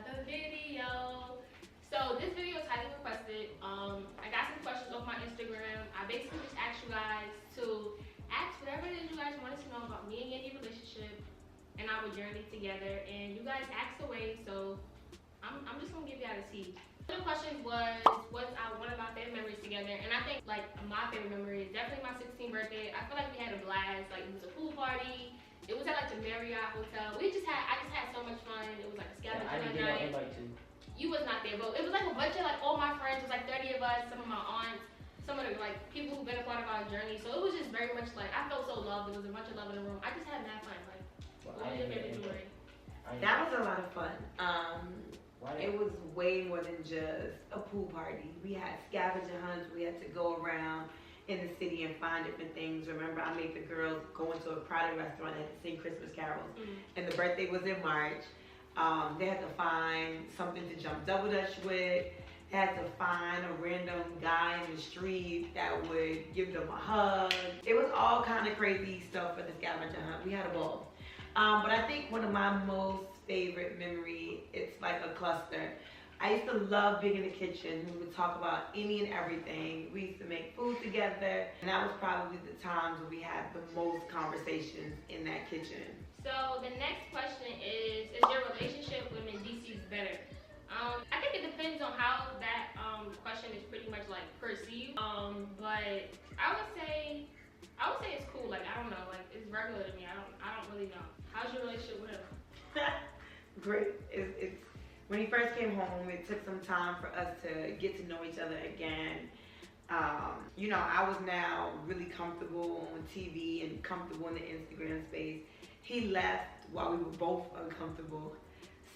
another video. So this video is highly requested. I got some questions off my Instagram. I basically just asked you guys to ask whatever it is you guys wanted to know about me and Yandy's relationship and our journey together. And you guys asked away, so I'm just gonna give y'all the tea. One of the questions was one of my favorite memories together, and I think like my favorite memory is definitely my 16th birthday. I feel like we had a blast. Like it was a pool party. It was at like the Marriott Hotel. I just had so much fun. It was like a scavenger hunt night. I didn't get no invite too. You was not there, but it was like a bunch of like all my friends. It was like 30 of us. Some of my aunts, some of the like people who've been a part of our journey. So it was just very much like I felt so loved. There was a bunch of love in the room. I just had mad fun. Like, what was your favorite story? That was a lot of fun. It was way more than just a pool party. We had scavenger hunts. We had to go around in the city and find different things. Remember, I made the girls go into a crowded restaurant and sing Christmas carols. And the birthday was in March. They had to find something to jump double dutch with. They had to find a random guy in the street that would give them a hug. It was all kind of crazy stuff for the scavenger hunt. We had a ball. But I think one of my most favorite memory, it's like a cluster. I used to love being in the kitchen. We would talk about any and everything. We used to make food together, and that was probably the times where we had the most conversations in that kitchen. So the next question is your relationship with Medies better? I think it depends on how that question is pretty much like perceived. But I would say it's cool. Like I don't know, like it's regular to me. I don't really know. How's your relationship with him? Great. It's when he first came home, it took some time for us to get to know each other again. You know, I was now really comfortable on TV and comfortable in the Instagram space. He left while we were both uncomfortable.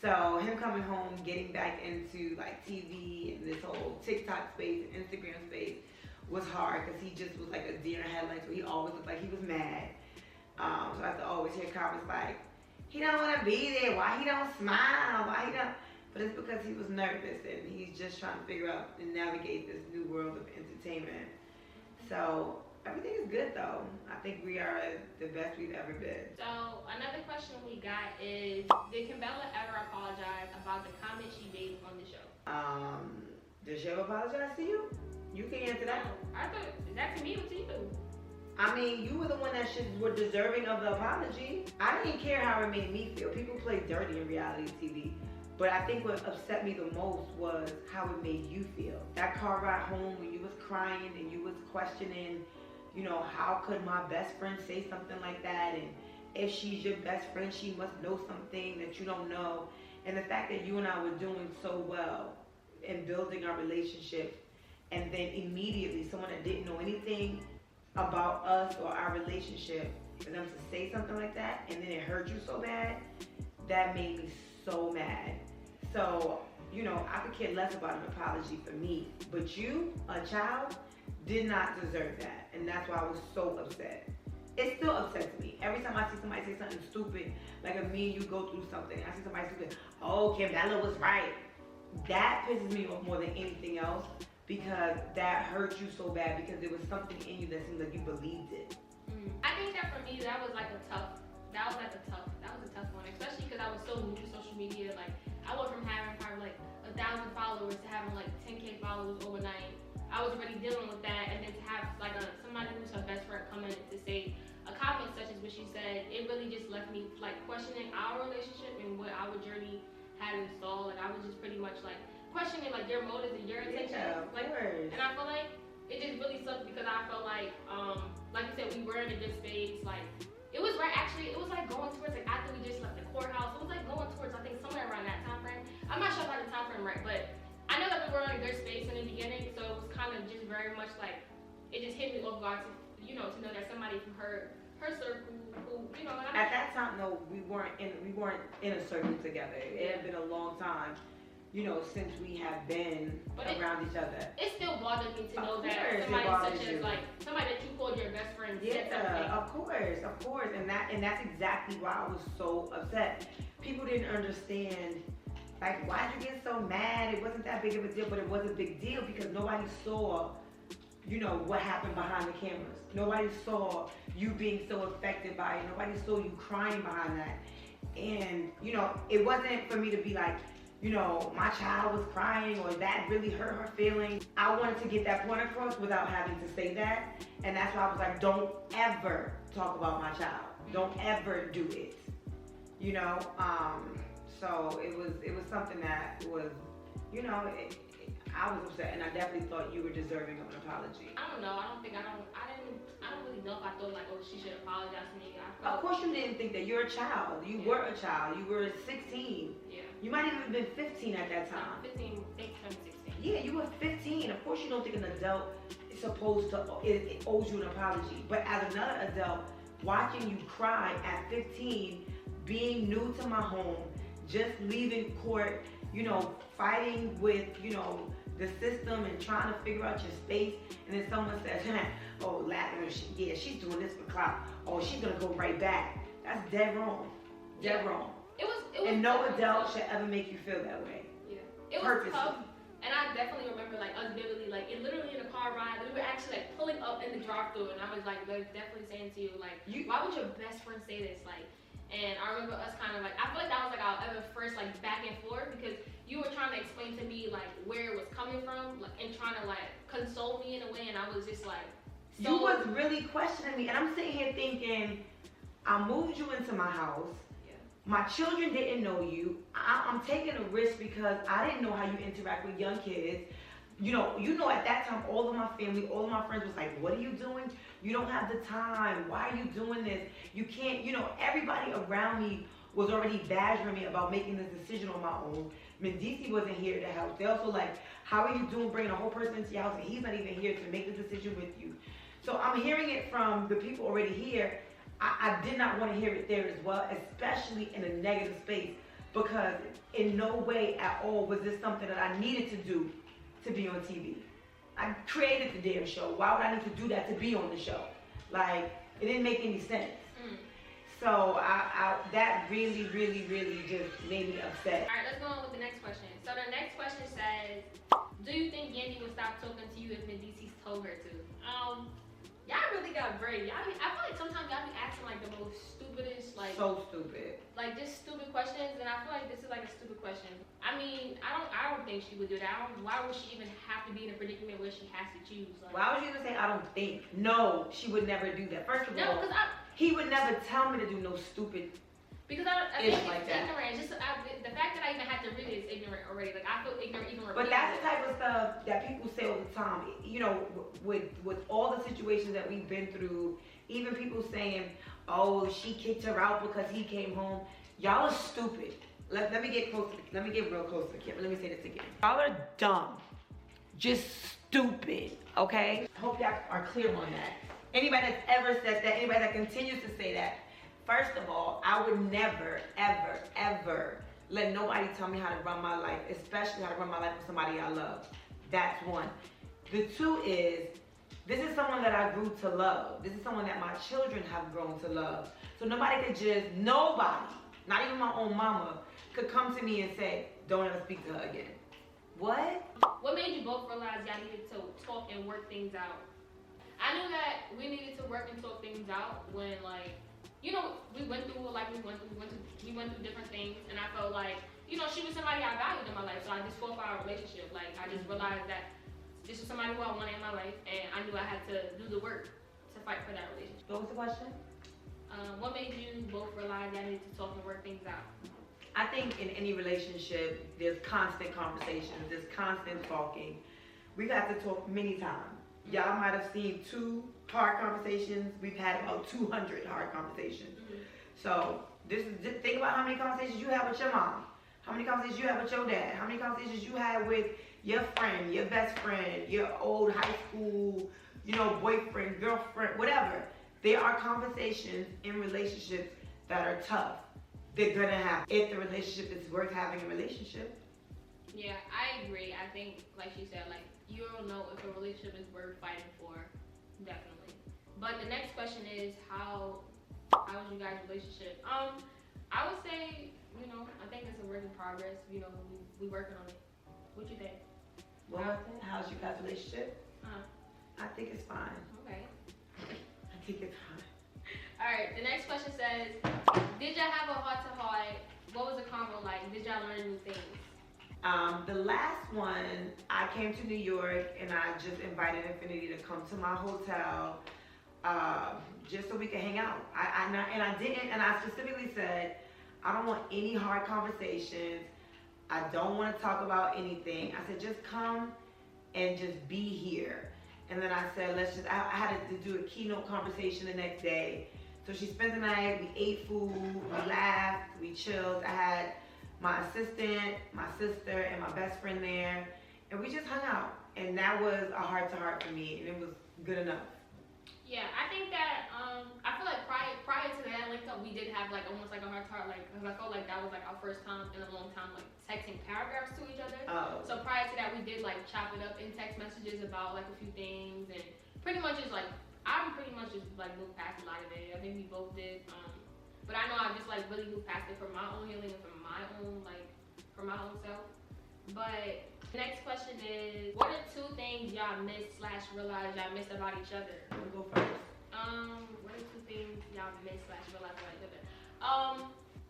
So him coming home, getting back into like TV and this whole TikTok space and Instagram space was hard because he just was like a deer in headlights where he always looked like he was mad. So I have to always hear comments like, he don't want to be there, why he don't smile, why he don't, but it's because he was nervous and he's just trying to figure out and navigate this new world of entertainment. So everything is good though. I think we are the best we've ever been. So another question we got is, did Kimbella ever apologize about the comment she made on the show? Did she ever apologize to you? You can answer that. I thought, is that to me or to you? I mean, you were the one that were deserving of the apology. I didn't care how it made me feel. People play dirty in reality TV. But I think what upset me the most was how it made you feel. That car ride home when you was crying and you was questioning, you know, how could my best friend say something like that? And if she's your best friend, she must know something that you don't know. And the fact that you and I were doing so well in building our relationship, and then immediately someone that didn't know anything about us or our relationship, for them to say something like that and then it hurt you so bad, that made me so mad. So, you know, I could care less about an apology for me, but you, a child, did not deserve that, and that's why I was so upset. It still upsets me. Every time I see somebody say something stupid, like if me and you go through something, I see somebody say, oh, Kimbella was right. That pisses me off more than anything else, because that hurt you so bad because there was something in you that seemed like you believed it. I think that for me, that was a tough one, especially because I was so new to social media. Like I went from having probably like 1,000 followers to having like 10K followers overnight. I was already dealing with that, and then to have like somebody who's her best friend come in to say a comment such as what she said, it really just left me like questioning our relationship and what our journey had installed. Like I was just pretty much like questioning like your motives and your intentions. Yeah, of course. And I feel like it just really sucked because I felt like you said, we were in a good space. Like it was right, actually, it was like going towards like after we just left the courthouse. It was like going towards, I think, somewhere around that time frame. I'm not sure about the time frame right, but I know that we were in a good space in the beginning, so it was kind of just very much like it just hit me off guard to, you know, to know that somebody from her circle who, you know, at that time, no, we weren't in a circle together. It had been a long time, you know, since we have been around each other. It still bothered me to know that somebody such as like somebody that you called your best friend said something. Of course, and that's exactly why I was so upset. People didn't understand, like, why'd you get so mad? It wasn't that big of a deal, but it was a big deal because nobody saw, you know, what happened behind the cameras. Nobody saw you being so affected by it. Nobody saw you crying behind that. And, you know, it wasn't for me to be like, you know, my child was crying or that really hurt her feelings. I wanted to get that point across without having to say that. And that's why I was like, don't ever talk about my child. Don't ever do it. You know, so it was something that was, you know, I was upset, and I definitely thought you were deserving of an apology. I don't know. I don't really know if I thought like, oh, she should apologize to me. Of course you didn't think that. You're a child. You were a child. You were 16. Yeah. You might have even been 15 at that time. 15, 16. Yeah, you were 15. Of course you don't think an adult is supposed to, it owes you an apology. But as another adult, watching you cry at 15, being new to my home, just leaving court, you know, fighting with, you know, the system and trying to figure out your space, and then someone says, oh, laughing, yeah, she's doing this for clout. Oh, she's gonna go right back. That's dead wrong. Dead wrong. It was and no adult should ever make you feel that way. Yeah. It was tough. And I definitely remember like us vividly, like it literally in a car ride, we were actually like pulling up in the drive-thru, and I was like definitely saying to you, like, why would your best friend say this? Like, and I remember us kind of like, I feel like that was like our ever first like back and forth, because you were trying to explain to me like where it was coming from, like, and trying to like console me in a way, and I was just like, so, you was really questioning me, and I'm sitting here thinking, I moved you into my house. My children didn't know you. I'm taking a risk because I didn't know how you interact with young kids. You know, at that time, all of my family, all of my friends was like, what are you doing? You don't have the time. Why are you doing this? You can't, you know, everybody around me was already badgering me about making this decision on my own. Medici wasn't here to help. They also like, how are you doing bringing a whole person into your house and he's not even here to make the decision with you? So I'm hearing it from the people already here. I did not want to hear it there as well, especially in a negative space, because in no way at all was this something that I needed to do to be on TV. I created the damn show. Why would I need to do that to be on the show? Like, it didn't make any sense. So that really, really, really just made me upset. All right, let's go on with the next question. So the next question says, do you think Yandy would stop talking to you if Medici told her to? Y'all really got brave. I feel like sometimes y'all be asking like the most stupidest, like, so stupid, like just stupid questions, and I feel like this is like a stupid question. I mean, I don't think she would do that. Why would she even have to be in a predicament where she has to choose? Like, why would you even say I don't think? No, she would never do that. First of all, he would never tell me to do no stupid. Because I think it's like ignorant. Just the fact that I even had to read it is ignorant already. Like, I feel ignorant even But that's the type of stuff that people say all the time. You know, with all the situations that we've been through, even people saying, oh, she kicked her out because he came home. Y'all are stupid. Let me get close. Let me get real close to the camera. Let me say this again. Y'all are dumb. Just stupid, okay? I hope y'all are clear on that. Anybody that's ever said that, anybody that continues to say that, first of all, I would never, ever, ever let nobody tell me how to run my life, especially how to run my life with somebody I love. That's one. The two is, this is someone that I grew to love. This is someone that my children have grown to love. So nobody could just, nobody, not even my own mama, could come to me and say, don't ever speak to her again. What? What made you both realize y'all needed to talk and work things out? I knew that we needed to work and talk things out when, like, you know, we went through different things, and I felt like, you know, she was somebody I valued in my life, so I just fought for our relationship. Like, I just realized that this was somebody who I wanted in my life, and I knew I had to do the work to fight for that relationship. What was the question? What made you both realize that I needed to talk and work things out? I think in any relationship, there's constant conversations, there's constant talking. We've had to talk many times. Y'all might have seen 2 hard conversations. We've had about 200 hard conversations. So think about how many conversations you have with your mom, how many conversations you have with your dad, how many conversations you had with your friend, your best friend, your old high school, you know, boyfriend, girlfriend, whatever. There are conversations in relationships that are tough. They're gonna happen if the relationship is worth having a relationship. Yeah, I agree. I think, like she said, like, you don't know if a relationship is worth fighting for, definitely. But the next question is, how was you guys' relationship? I would say, you know, I think it's a work in progress. You know, we working on it. What you think? What was it? How's your guys' relationship? I think it's fine. Okay. I think it's fine. All right. The next question says, did y'all have a heart-to-heart? What was the convo like? Did y'all learn new things? The last one, I came to New York and I just invited Infinity to come to my hotel, just so we could hang out. I specifically said, I don't want any hard conversations. I don't want to talk about anything. I said, just come and just be here. And then I said, I had to do a keynote conversation the next day. So she spent the night, we ate food, we laughed, we chilled. I had my assistant, my sister, and my best friend there. And we just hung out. And that was a heart-to-heart for me, and it was good enough. Yeah, I think that, I feel like prior to that link up, we did have like almost like a heart-to-heart, like, because I felt like that was like our first time in a long time like texting paragraphs to each other. Oh. So prior to that, we did like chop it up in text messages about like a few things, and pretty much just like, I'm pretty much just like moved past a lot of it. I think we both did. But I know I just like really moved past it for my own healing and for my own self. But the next question is, what are 2 things y'all miss/realize y'all missed about each other? I'm gonna go first. What are 2 things y'all miss/realize about each other?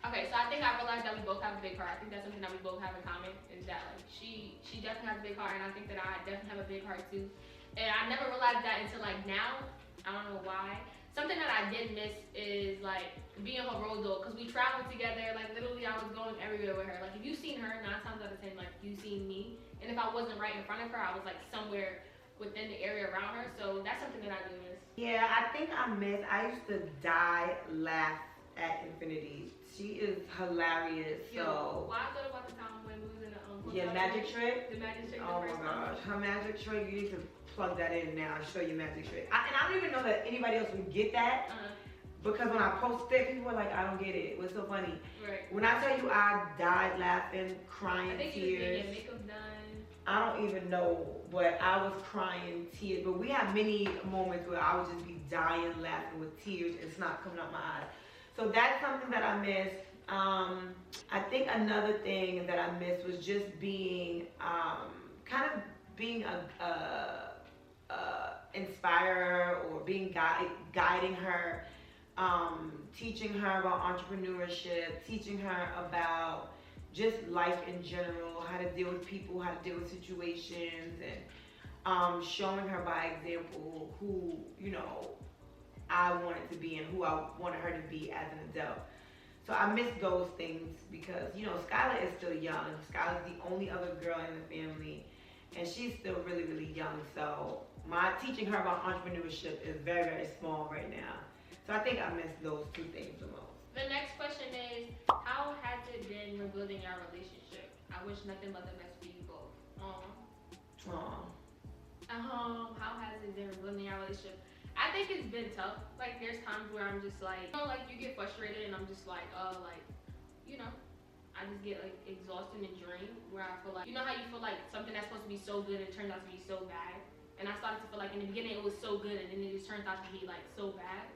Okay, so I think I realized that we both have a big heart. I think that's something that we both have in common, is that like she definitely has a big heart, and I think that I definitely have a big heart too. And I never realized that until like now. I don't know why. Something that I did miss is like being her road dog, because we traveled together. Like literally, I was going everywhere with her. Like if you seen her, 9 times out of 10, like you seen me. And if I wasn't right in front of her, I was like somewhere within the area around her. So that's something that I do miss. Yeah, I think I used to die laugh at Infinity. She is hilarious. Yo, why I thought about the time when we was in the magic trick. The magic trick. Oh my gosh, her magic trick. You need to plug that in now and show your magic trick. And I don't even know that anybody else would get that, because when I post it, people are like, I don't get it. What's so funny? Right. When I tell you I died laughing, crying I think tears. you was getting your makeup done. I don't even know, but I was crying tears. But we had many moments where I would just be dying laughing with tears and snot coming out my eyes. So that's something that I missed. I think another thing that I missed was just being, kind of being a inspirer, or being guiding her, teaching her about entrepreneurship, teaching her about just life in general, how to deal with people, how to deal with situations, and showing her by example who, you know, I wanted to be and who I wanted her to be as an adult. So I miss those things because, you know, Skylar is still young. Skylar's the only other girl in the family, and she's still really, really young. So my teaching her about entrepreneurship is very, very small right now. So I think I miss those 2 things the most. The next question is, how has it been rebuilding your relationship? I wish nothing but the best for you both. How has it been rebuilding your relationship? I think it's been tough. Like there's times where I'm just like, you know, like you get frustrated and I'm just like, you know, I just get like exhausted and drained, where I feel like, you know how you feel like something that's supposed to be so good, it turns out to be so bad. And I started to feel like in the beginning it was so good, and then it just turns out to be like so bad.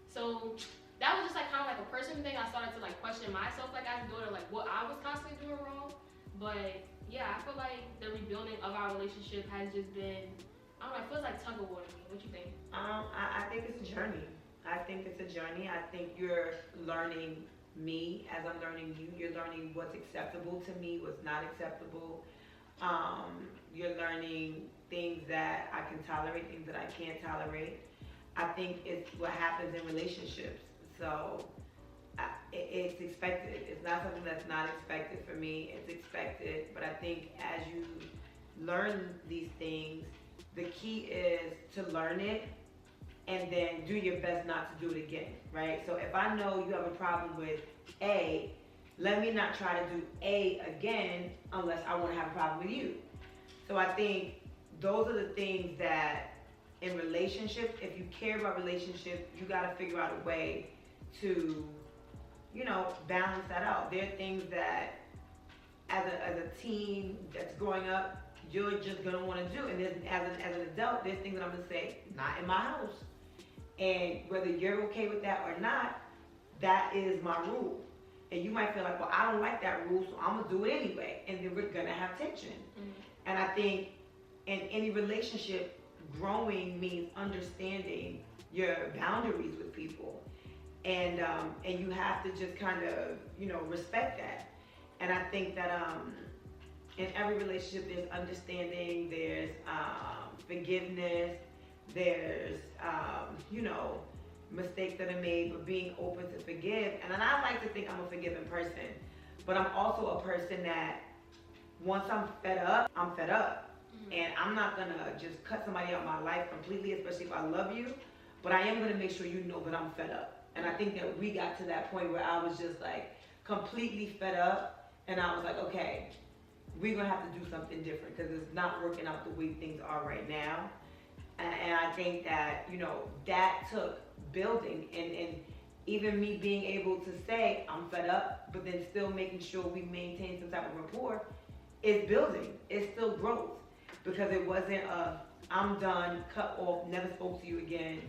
So that was just like kind of like a personal thing. I started to like question myself, like as a daughter, like what I was constantly doing wrong. But yeah, I feel like the rebuilding of our relationship has just been, I don't know, it feels like tug of war to me. What you think? I think it's a journey. I think you're learning me as I'm learning you. You're learning what's acceptable to me, what's not acceptable. You're learning things that I can tolerate, things that I can't tolerate. I think it's what happens in relationships. So it's expected. It's not something that's not expected for me. It's expected. But I think as you learn these things, the key is to learn it and then do your best not to do it again, right? So if I know you have a problem with A, let me not try to do A again unless I want to have a problem with you. So I think those are the things that in relationships, if you care about relationships, you got to figure out a way to, you know, balance that out. There are things that as a teen that's growing up, you're just gonna want to do, and as an adult, there's things that I'm gonna say, not in my house, and whether you're okay with that or not, that is my rule. And you might feel like, well, I don't like that rule, so I'm gonna do it anyway, and then we're gonna have tension. And I think in any relationship, growing means understanding your boundaries with people, and you have to just kind of, you know, respect that. And I think that in every relationship, there's understanding, there's forgiveness, there's, mistakes that are made, but being open to forgive. And then I like to think I'm a forgiving person, but I'm also a person that once I'm fed up, I'm fed up. Mm-hmm. And I'm not gonna just cut somebody out of my life completely, especially if I love you, but I am gonna make sure you know that I'm fed up. And I think that we got to that point where I was just like completely fed up, and I was like, okay, we're gonna have to do something different because it's not working out the way things are right now. And I think that, that took building and even me being able to say I'm fed up, but then still making sure we maintain some type of rapport is building. It's still growth because it wasn't I'm done, cut off, never spoke to you again.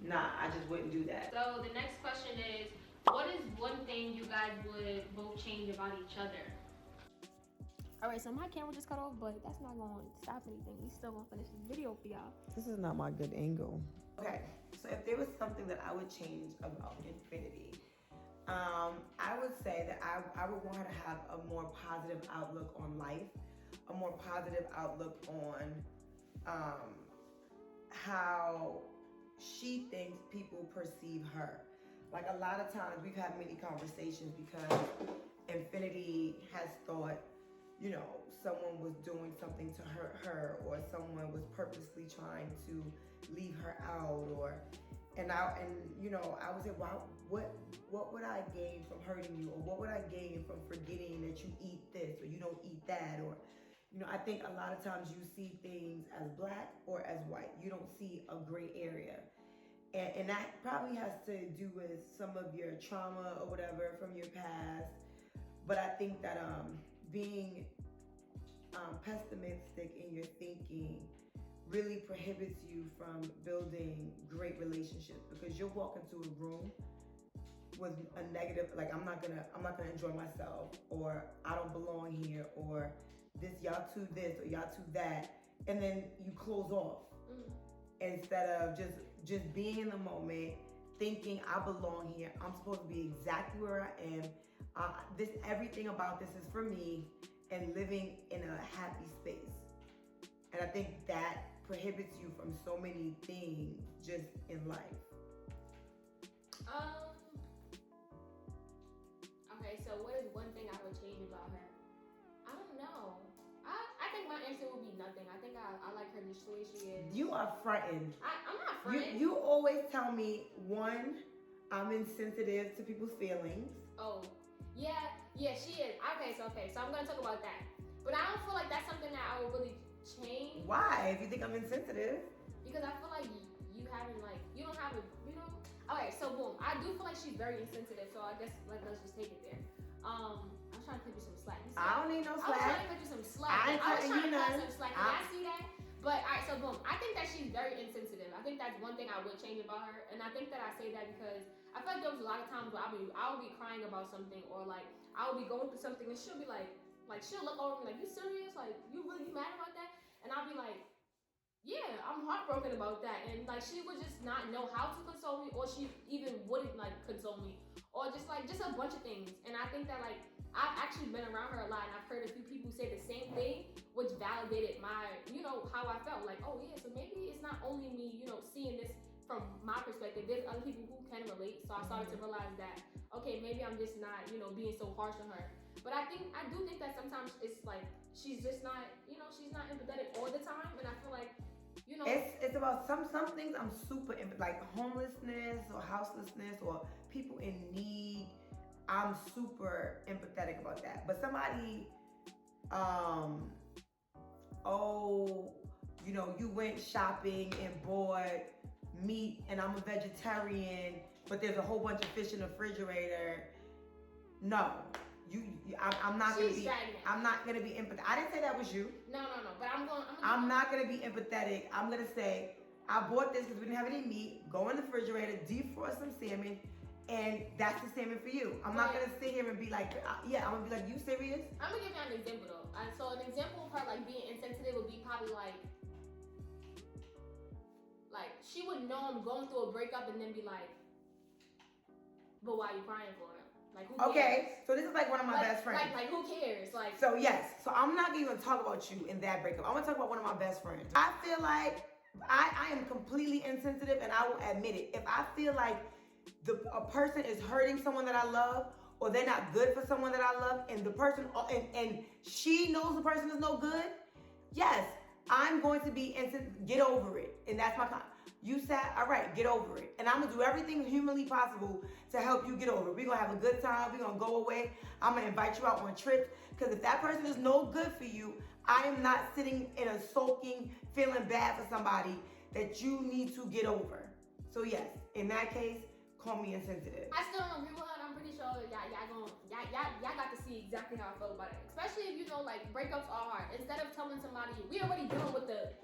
Nah, I just wouldn't do that. So the next question is, what is one thing you guys would both change about each other? Alright, so my camera just cut off, but that's not going to stop anything. We still going to finish this video for y'all. This is not my good angle. Okay, so if there was something that I would change about Infinity, I would say that I would want her to have a more positive outlook on life, a more positive outlook on how she thinks people perceive her. Like a lot of times we've had many conversations because Infinity has thought, someone was doing something to hurt her, or someone was purposely trying to leave her out, and I would say, wow, what would I gain from hurting you, or what would I gain from forgetting that you eat this or you don't eat that, or I think a lot of times you see things as black or as white. You don't see a gray area. And that probably has to do with some of your trauma or whatever from your past. But I think that being pessimistic in your thinking really prohibits you from building great relationships, because you'll walk into a room with a negative, like I'm not gonna enjoy myself, or I don't belong here, or this, y'all too this, or y'all too that, and then you close off. Instead of just being in the moment, thinking I belong here, I'm supposed to be exactly where I am. Everything about this is for me, and living in a happy space. And I think that prohibits you from so many things just in life. Okay, so what is one thing I would change about her? I don't know. I think my answer would be nothing. I think I like her just the way she is. You are fronting. I'm not fronting. You always tell me, one, I'm insensitive to people's feelings. Oh, yeah, she is. Okay, so I'm gonna talk about that. But I don't feel like that's something that I would really change. Why? If you think I'm insensitive? Because I feel like you haven't, like, you don't have a, Okay, so boom. I do feel like she's very insensitive, so I guess let's just take it there. I was trying to cut you some slack. I don't need no slack. I was trying to cut you some slack. I was trying to cut some slack. Did I see that? But alright, so boom. I think that she's very insensitive. I think that's one thing I would change about her, and I think that I say that because I feel like there was a lot of times where I would be crying about something, or like I would be going through something, and she'll be like she'll look over me like, "You serious? Like you really mad about that?" And I'll be like, yeah, I'm heartbroken about that. And like she would just not know how to console me, or she even wouldn't like console me, or just a bunch of things. And I think that like I've actually been around her a lot, and I've heard a few people say the same thing, which validated my, how I felt. Like, oh yeah, so maybe it's not only me, seeing this from my perspective. There's other people who can relate. So I started to realize that, okay, maybe I'm just not, being so harsh on her. But I do think that sometimes it's like she's just not, she's not empathetic all the time, and I feel like. It's about some things I'm super like homelessness or houselessness or people in need. I'm super empathetic about that. But somebody, you went shopping and bought meat, and I'm a vegetarian, but there's a whole bunch of fish in the refrigerator. No. I'm not gonna be empathetic. I didn't say that was you. No. But I'm not gonna be empathetic. I'm gonna say I bought this because we didn't have any meat. Go in the refrigerator, defrost some salmon, and that's the salmon for you. I'm not gonna sit here and be like, I'm gonna be like, you serious? I'm gonna give you an example though. So an example of her like being insensitive would be probably like she would know I'm going through a breakup and then be like, but why are you crying for it? Like, who cares? Okay, so this is like one of my best friends. Like, who cares? Like, so yes, so I'm not gonna even talk about you in that breakup. I'm gonna talk about one of my best friends. I feel like I am completely insensitive, and I will admit it. If I feel like a person is hurting someone that I love, or they're not good for someone that I love, and the person and she knows the person is no good, yes, I'm going to be insensitive. Get over it, and that's my. You said, all right, get over it. And I'm going to do everything humanly possible to help you get over it. We're going to have a good time. We're going to go away. I'm going to invite you out on trips. Because if that person is no good for you, I am not sitting in a sulking, feeling bad for somebody that you need to get over. So yes, in that case, call me insensitive. I still don't agree with her. I'm pretty sure y'all got to see exactly how I feel about it. Especially if you know, like, breakups are hard. Instead of telling somebody, we already dealing with the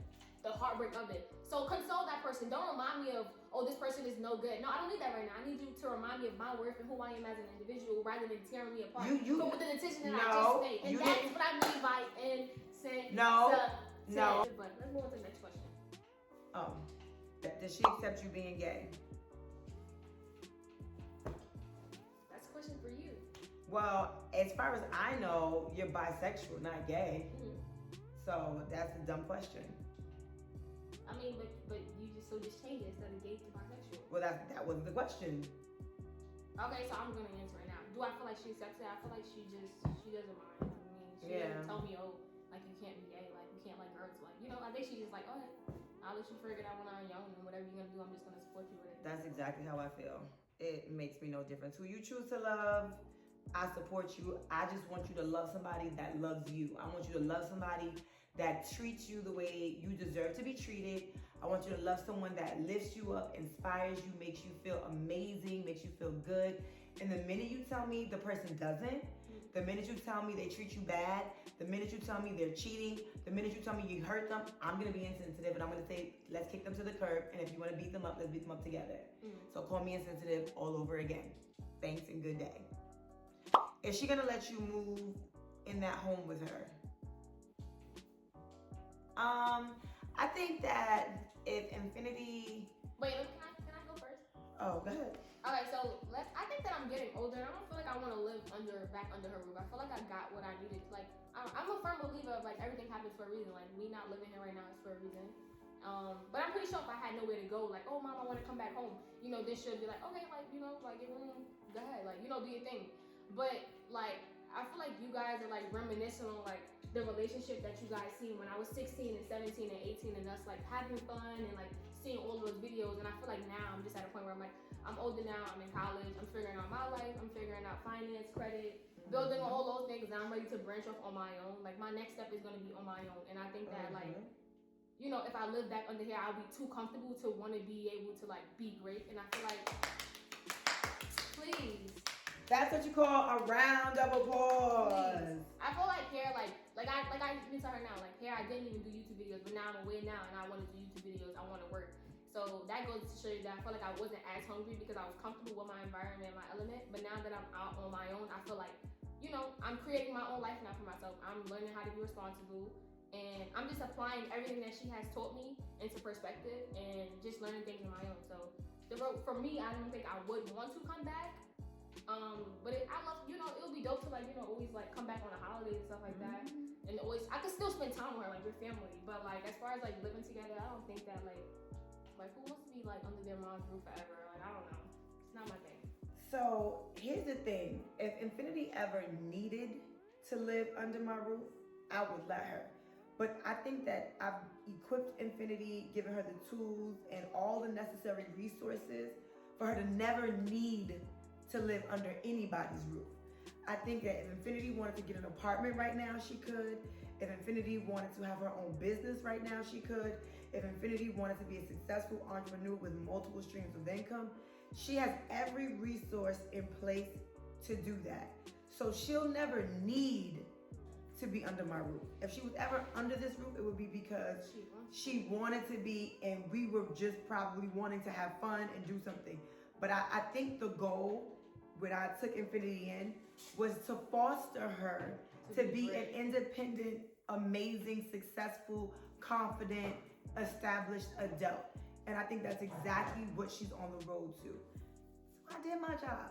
heartbreak of it. So console that person. Don't remind me of, oh, this person is no good. No, I don't need that right now. I need you to remind me of my worth and who I am as an individual rather than tearing me apart. So with the decision that I just made. And that's what I mean by insensitive. No. But let's move on to the next question. Oh. Does she accept you being gay? That's a question for you. Well, as far as I know, you're bisexual, not gay. Mm-hmm. So that's a dumb question. I mean, but you just changed it instead of gay to bisexual. Well, that wasn't the question. Okay, so I'm gonna answer it now. Do I feel like she accepts it? I feel like she doesn't mind. I mean, she doesn't tell me, oh, like, you can't be gay, like, you can't like girls, like, you know. I think she's just like, oh, I'll let you figure it out when I'm young, and whatever you're gonna do, I'm just gonna support you with it. That's exactly how I feel. It makes me no difference who you choose to love. I support you. I just want you to love somebody that loves you. I want you to love somebody that treats you the way you deserve to be treated. I want you to love someone that lifts you up, inspires you, makes you feel amazing, makes you feel good. And the minute you tell me the person doesn't, the minute you tell me they treat you bad, the minute you tell me they're cheating, the minute you tell me you hurt them, I'm gonna be insensitive and I'm gonna say, let's kick them to the curb. And if you wanna beat them up, let's beat them up together. So call me insensitive all over again. Thanks and good day. Is she gonna let you move in that home with her? I think that if Infinity... Wait, can I go first? Oh, go ahead. Okay, so I think that I'm getting older, and I don't feel like I want to live back under her roof. I feel like I got what I needed. Like, I'm a firm believer of, like, everything happens for a reason. Like, me not living here right now is for a reason. But I'm pretty sure if I had nowhere to go, like, oh, mom, I want to come back home, you know, this should be like, okay, like, you know, like, go ahead, like, you know, do your thing. But, like, I feel like you guys are, like, reminiscing on, like, the relationship that you guys seen when I was 16 and 17 and 18, and us, like, having fun and, like, seeing all of those videos. And I feel like now I'm just at a point where I'm like, I'm older now, I'm in college, I'm figuring out my life, I'm figuring out finance, credit, building all those things, and I'm ready to branch off on my own. Like, my next step is going to be on my own. And I think that, like, you know, if I live back under here, I'll be too comfortable to want to be able to, like, be great. And I feel like, please. That's what you call a round of applause. Please. I feel like here, like I even tell her now, like, here, I didn't even do YouTube videos, but now I'm aware now, and I want to do YouTube videos. I want to work. So that goes to show you that I feel like I wasn't as hungry because I was comfortable with my environment and my element. But now that I'm out on my own, I feel like, you know, I'm creating my own life now for myself. I'm learning how to be responsible, and I'm just applying everything that she has taught me into perspective and just learning things on my own. So the road for me, I don't think I would want to come back. But I love, you know, it would be dope to, like, you know, always, like, come back on the holidays and stuff like that. And always, I could still spend time with her, like, with family. But, like, as far as, like, living together, I don't think that, like, who wants to be, like, under their mom's roof forever? Like, I don't know. It's not my thing. So here's the thing. If Infinity ever needed to live under my roof, I would let her. But I think that I've equipped Infinity, given her the tools and all the necessary resources for her to never need to live under anybody's roof. I think that if Infinity wanted to get an apartment right now, she could. If Infinity wanted to have her own business right now, she could. If Infinity wanted to be a successful entrepreneur with multiple streams of income, she has every resource in place to do that. So she'll never need to be under my roof. If she was ever under this roof, it would be because she wanted to be, and we were just probably wanting to have fun and do something. But I think the goal when I took Infinity in was to foster her to be an independent, amazing, successful, confident, established adult. And I think that's exactly what she's on the road to. So I did my job.